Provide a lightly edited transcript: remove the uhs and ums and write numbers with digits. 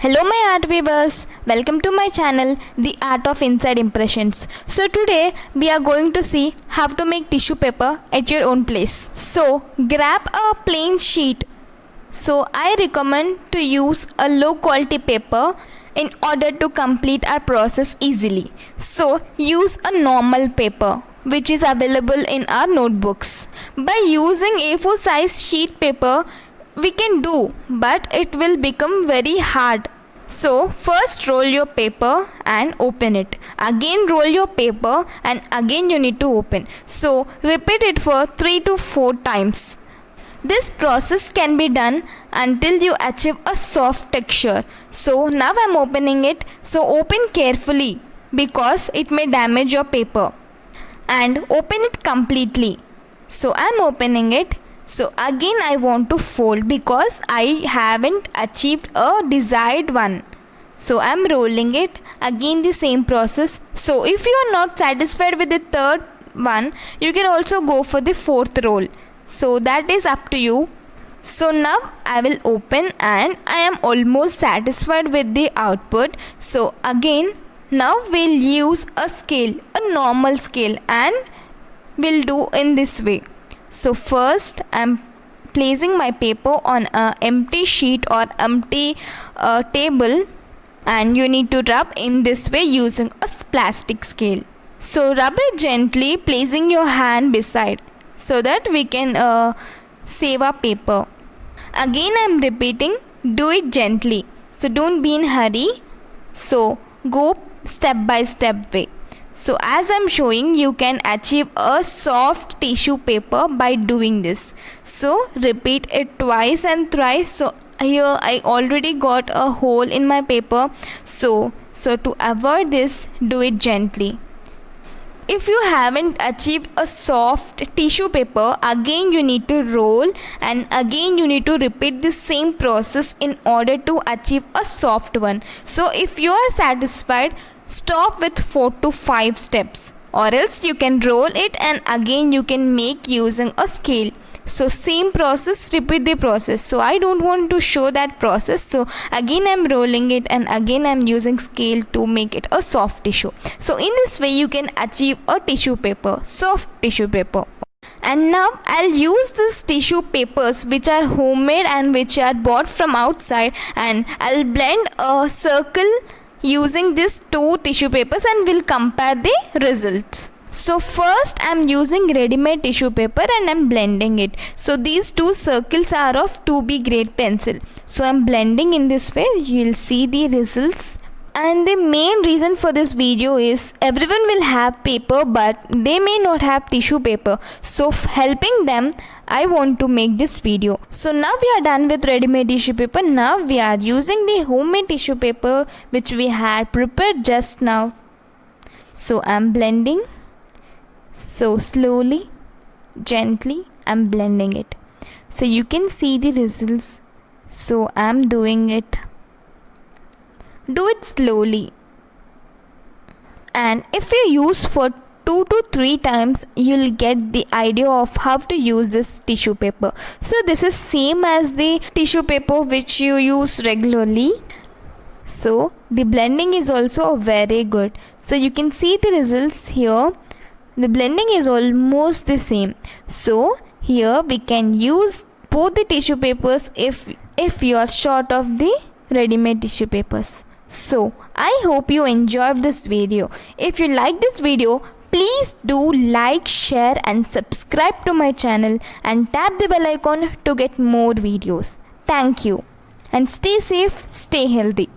Hello my art weavers, welcome to my channel The Art of Inside Impressions. So today we are going to see how to make tissue paper at your own place. So grab a plain sheet. So I recommend to use a low quality paper in order to complete our process easily. So use a normal paper which is available in our notebooks. By using A4 size sheet paper we can do, but it will become very hard. So first roll your paper and open it. Again roll your paper and again you need to open. So repeat it for 3 to 4 times. This process can be done until you achieve a soft texture. So now I am opening it. So open carefully because it may damage your paper. And open it completely. So I am opening it. So again I want to fold because I haven't achieved a desired one. So I am rolling it. Again the same process. So if you are not satisfied with the third one, you can also go for the fourth roll. So that is up to you. So now I will open and I am almost satisfied with the output. So again now we'll use a scale, a normal scale, and we'll do in this way. So first I'm placing my paper on an empty sheet or empty table, and you need to rub in this way using a plastic scale. So rub it gently, placing your hand beside so that we can save our paper. Again I'm repeating, do it gently. So don't be in hurry. So go step by step way. So as I'm showing, you can achieve a soft tissue paper by doing this. So repeat it twice and thrice. So here I already got a hole in my paper. So to avoid this, do it gently. If you haven't achieved a soft tissue paper, again you need to roll and again you need to repeat the same process in order to achieve a soft one. So if you are satisfied, stop with 4 to 5 steps, or else you can roll it and again you can make using a scale. So same process, repeat the process. So I don't want to show that process. So again I'm rolling it and again I'm using scale to make it a soft tissue. So in this way you can achieve a tissue paper, soft tissue paper. And now I'll use these tissue papers which are homemade and which are bought from outside, and I'll blend a circle using these two tissue papers and we'll compare the results. So first I'm using ready-made tissue paper and I'm blending it. So these two circles are of 2B grade pencil. So I'm blending in this way. You'll see the results. And the main reason for this video is everyone will have paper but they may not have tissue paper. So helping them, I want to make this video. So now we are done with ready-made tissue paper. Now we are using the homemade tissue paper which we had prepared just now. So I'm blending. So slowly, gently I'm blending it. So you can see the results. So I'm doing it. Do it slowly. And if you use for 2 to 3 times, you'll get the idea of how to use this tissue paper. So this is same as the tissue paper which you use regularly. So the blending is also very good. So you can see the results here. The blending is almost the same. So here we can use both the tissue papers if you are short of the ready-made tissue papers. So I hope you enjoyed this video. If you like this video, please do like, share and subscribe to my channel and tap the bell icon to get more videos. Thank you and stay safe, stay healthy.